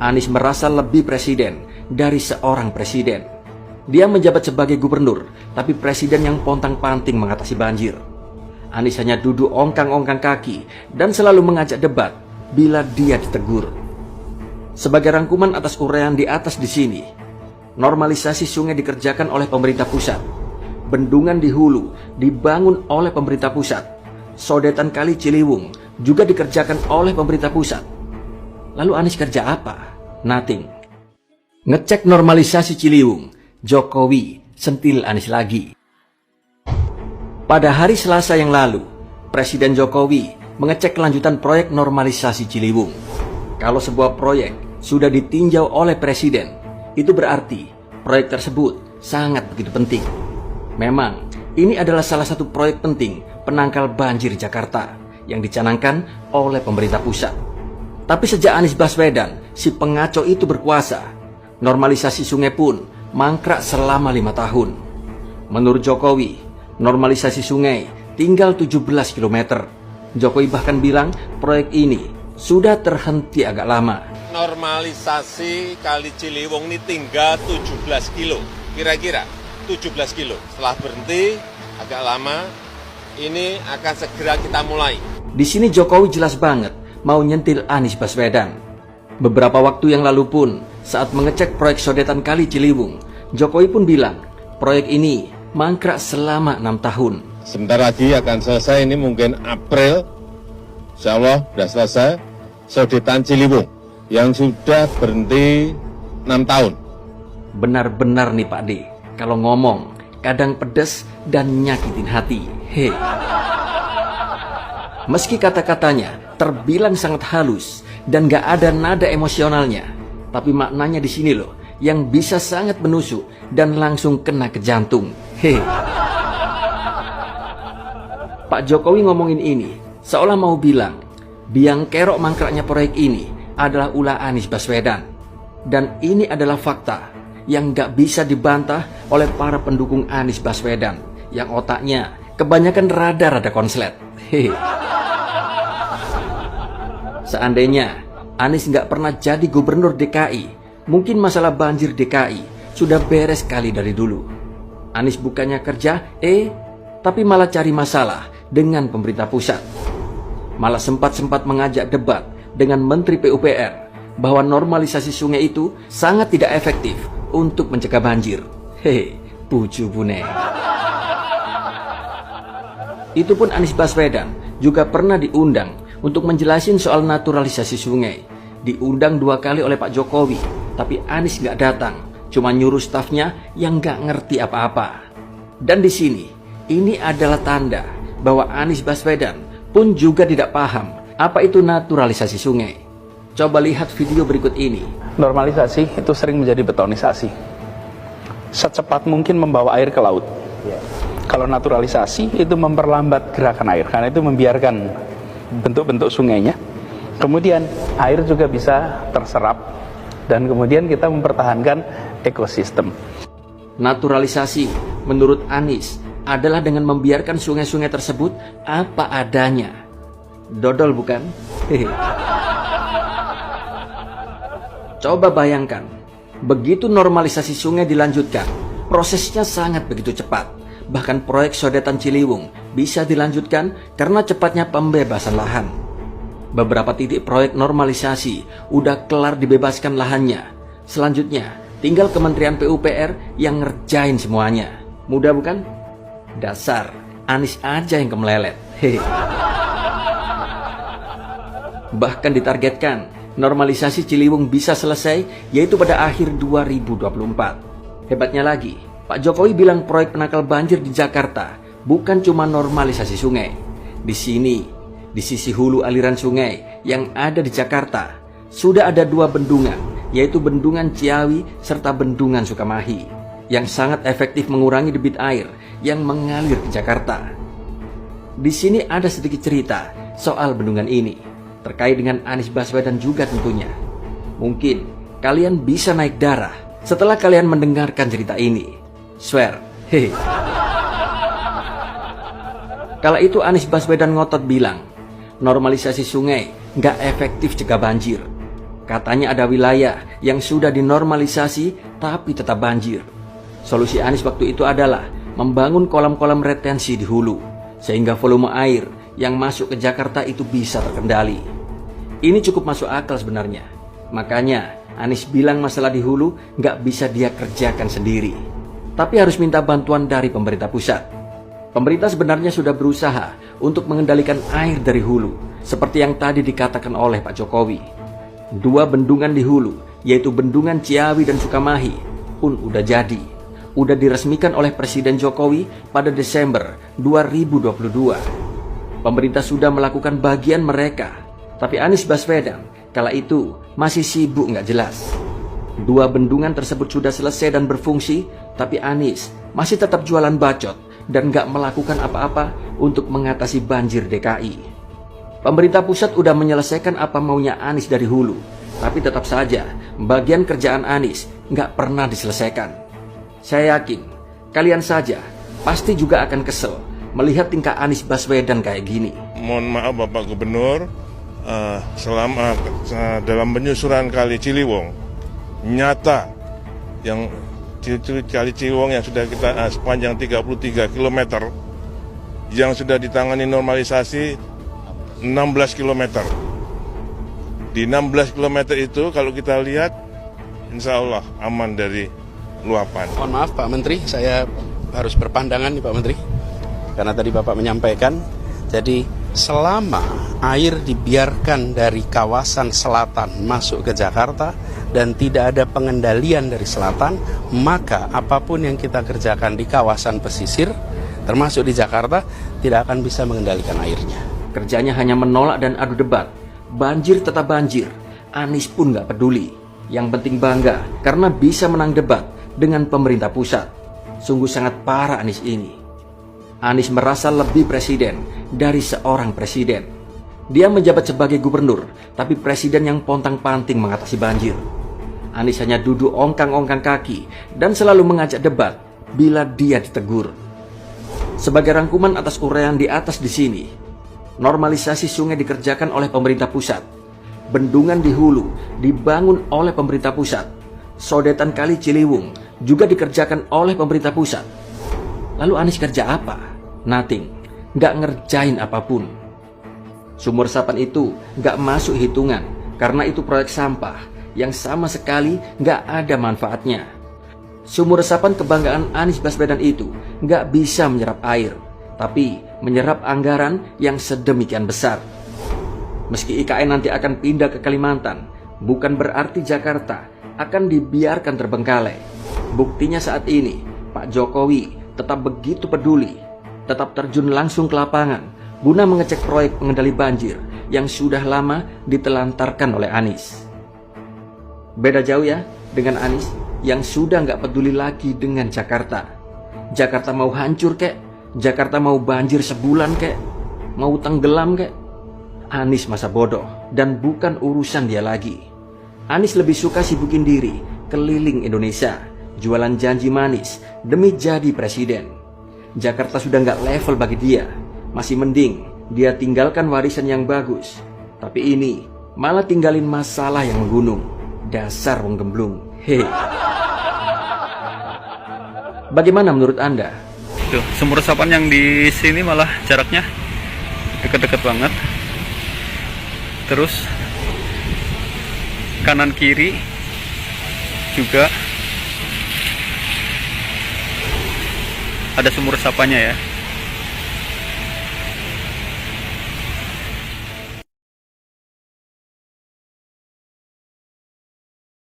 Anies merasa lebih presiden dari seorang presiden. Dia menjabat sebagai gubernur, tapi presiden yang pontang-panting mengatasi banjir. Anies hanya duduk ongkang-ongkang kaki dan selalu mengajak debat bila dia ditegur. Sebagai rangkuman atas uraian di atas di sini, normalisasi sungai dikerjakan oleh pemerintah pusat. Bendungan di hulu dibangun oleh pemerintah pusat. Sodetan Kali Ciliwung juga dikerjakan oleh pemerintah pusat. Lalu Anies kerja apa? Nothing. Ngecek normalisasi Ciliwung, Jokowi sentil Anies lagi. Pada hari Selasa yang lalu, Presiden Jokowi mengecek kelanjutan proyek normalisasi Ciliwung. Kalau sebuah proyek sudah ditinjau oleh Presiden, itu berarti proyek tersebut sangat begitu penting. Memang, ini adalah salah satu proyek penting penangkal banjir Jakarta yang dicanangkan oleh pemerintah pusat. Tapi sejak Anies Baswedan, si pengaco itu berkuasa, normalisasi sungai pun mangkrak selama 5 tahun. Menurut Jokowi, normalisasi sungai tinggal 17 km. Jokowi bahkan bilang proyek ini sudah terhenti agak lama. Normalisasi Kali Ciliwung ini tinggal 17 kilo, kira-kira 17 kilo. Setelah berhenti agak lama, ini akan segera kita mulai. Di sini Jokowi jelas banget mau nyentil Anies Baswedan. Beberapa waktu yang lalu pun, saat mengecek proyek sodetan Kali Ciliwung, Jokowi pun bilang proyek ini mangkrak selama 6 tahun. Sebentar lagi akan selesai, ini mungkin April, insya Allah sudah selesai, sodetan Ciliwung yang sudah berhenti 6 tahun. Benar-benar nih Pak D, kalau ngomong kadang pedes dan nyakitin hati. Hei. Meski kata-katanya terbilang sangat halus dan gak ada nada emosionalnya, tapi maknanya di sini loh yang bisa sangat menusuk dan langsung kena ke jantung. Hei. Pak Jokowi ngomongin ini seolah mau bilang biang kerok mangkraknya proyek ini adalah ulah Anies Baswedan. Dan ini adalah fakta yang gak bisa dibantah oleh para pendukung Anies Baswedan yang otaknya kebanyakan rada-rada konslet. Hehe. Seandainya Anies nggak pernah jadi gubernur DKI, mungkin masalah banjir DKI sudah beres kali dari dulu. Anies bukannya kerja, tapi malah cari masalah dengan pemerintah pusat. Malah sempat-sempat mengajak debat dengan Menteri PUPR bahwa normalisasi sungai itu sangat tidak efektif untuk mencegah banjir. Hehe, pucu bune. Itu pun Anies Baswedan juga pernah diundang untuk menjelasin soal naturalisasi sungai. Diundang 2 kali oleh Pak Jokowi, tapi Anies nggak datang, cuma nyuruh stafnya yang nggak ngerti apa-apa. Dan di sini, ini adalah tanda bahwa Anies Baswedan pun juga tidak paham apa itu naturalisasi sungai. Coba lihat video berikut ini. Normalisasi itu sering menjadi betonisasi. Secepat mungkin membawa air ke laut. Kalau naturalisasi itu memperlambat gerakan air, karena itu membiarkan bentuk-bentuk sungainya. Kemudian air juga bisa terserap dan kemudian kita mempertahankan ekosistem. Naturalisasi menurut Anies adalah dengan membiarkan sungai-sungai tersebut apa adanya. Dodol bukan? Hehe. Coba bayangkan, begitu normalisasi sungai dilanjutkan, prosesnya sangat begitu cepat. Bahkan proyek sodetan Ciliwung bisa dilanjutkan karena cepatnya pembebasan lahan. Beberapa titik proyek normalisasi udah kelar dibebaskan lahannya. Selanjutnya, tinggal Kementerian PUPR yang ngerjain semuanya. Mudah bukan? Dasar, Anies aja yang kemelelet. Hehe. Bahkan ditargetkan, normalisasi Ciliwung bisa selesai yaitu pada akhir 2024. Hebatnya lagi, Pak Jokowi bilang proyek penangkal banjir di Jakarta bukan cuma normalisasi sungai. Di sini, di sisi hulu aliran sungai yang ada di Jakarta, sudah ada 2 bendungan, yaitu Bendungan Ciawi serta Bendungan Sukamahi, yang sangat efektif mengurangi debit air yang mengalir ke Jakarta. Di sini ada sedikit cerita soal bendungan ini, terkait dengan Anies Baswedan juga tentunya. Mungkin kalian bisa naik darah setelah kalian mendengarkan cerita ini. Swear, hehe. Kala itu Anies Baswedan ngotot bilang, normalisasi sungai nggak efektif cegah banjir. Katanya ada wilayah yang sudah dinormalisasi tapi tetap banjir. Solusi Anies waktu itu adalah membangun kolam-kolam retensi di hulu, sehingga volume air yang masuk ke Jakarta itu bisa terkendali. Ini cukup masuk akal sebenarnya. Makanya Anies bilang masalah di hulu nggak bisa dia kerjakan sendiri, tapi harus minta bantuan dari pemerintah pusat. Pemerintah sebenarnya sudah berusaha untuk mengendalikan air dari hulu, seperti yang tadi dikatakan oleh Pak Jokowi. 2 bendungan di hulu, yaitu Bendungan Ciawi dan Sukamahi, pun udah jadi. Udah diresmikan oleh Presiden Jokowi pada Desember 2022. Pemerintah sudah melakukan bagian mereka, tapi Anies Baswedan kala itu masih sibuk nggak jelas. 2 bendungan tersebut sudah selesai dan berfungsi, tapi Anies masih tetap jualan bacot dan nggak melakukan apa-apa untuk mengatasi banjir DKI. Pemerintah pusat udah menyelesaikan apa maunya Anies dari hulu, tapi tetap saja bagian kerjaan Anies nggak pernah diselesaikan. Saya yakin kalian saja pasti juga akan kesel melihat tingkah Anies Baswedan kayak gini. Mohon maaf Bapak Gubernur, selama dalam penyusuran Kali Ciliwung, nyata yang Kali Ciliwung yang sudah kita sepanjang 33 km yang sudah ditangani normalisasi 16 km. Di 16 km itu kalau kita lihat, insya Allah aman dari luapan. Mohon maaf Pak Menteri, saya harus berpandangan nih Pak Menteri. Karena tadi Bapak menyampaikan, jadi selama air dibiarkan dari kawasan selatan masuk ke Jakarta dan tidak ada pengendalian dari selatan, maka apapun yang kita kerjakan di kawasan pesisir, termasuk di Jakarta, tidak akan bisa mengendalikan airnya. Kerjanya hanya menolak dan adu debat. Banjir tetap banjir. Anies pun nggak peduli. Yang penting bangga karena bisa menang debat dengan pemerintah pusat. Sungguh sangat parah Anies ini. Anies merasa lebih presiden dari seorang presiden. Dia menjabat sebagai gubernur, tapi presiden yang pontang-panting mengatasi banjir. Anies hanya duduk ongkang-ongkang kaki dan selalu mengajak debat bila dia ditegur. Sebagai rangkuman atas uraian di atas di sini, normalisasi sungai dikerjakan oleh pemerintah pusat. Bendungan di hulu dibangun oleh pemerintah pusat. Sodetan Kali Ciliwung juga dikerjakan oleh pemerintah pusat. Lalu Anies kerja apa? Nothing. Nggak ngerjain apapun. Sumur resapan itu nggak masuk hitungan karena itu proyek sampah yang sama sekali nggak ada manfaatnya. Sumur resapan kebanggaan Anies Baswedan itu nggak bisa menyerap air, tapi menyerap anggaran yang sedemikian besar. Meski IKN nanti akan pindah ke Kalimantan, bukan berarti Jakarta akan dibiarkan terbengkalai. Buktinya saat ini, Pak Jokowi tetap begitu peduli, tetap terjun langsung ke lapangan guna mengecek proyek pengendali banjir yang sudah lama ditelantarkan oleh Anies. Beda jauh ya dengan Anies yang sudah nggak peduli lagi dengan Jakarta. Jakarta mau hancur kek, Jakarta mau banjir sebulan kek, mau tenggelam kek, Anies masa bodoh dan bukan urusan dia lagi. Anies lebih suka sibukin diri keliling Indonesia, jualan janji manis demi jadi presiden. Jakarta sudah nggak level bagi dia. Masih mending dia tinggalkan warisan yang bagus. Tapi ini malah tinggalin masalah yang menggunung. Dasar wong gemblung. Hei. Bagaimana menurut Anda? Tuh, sumur resapan yang di sini malah jaraknya deket-deket banget. Terus kanan kiri juga ada sumur resapannya ya.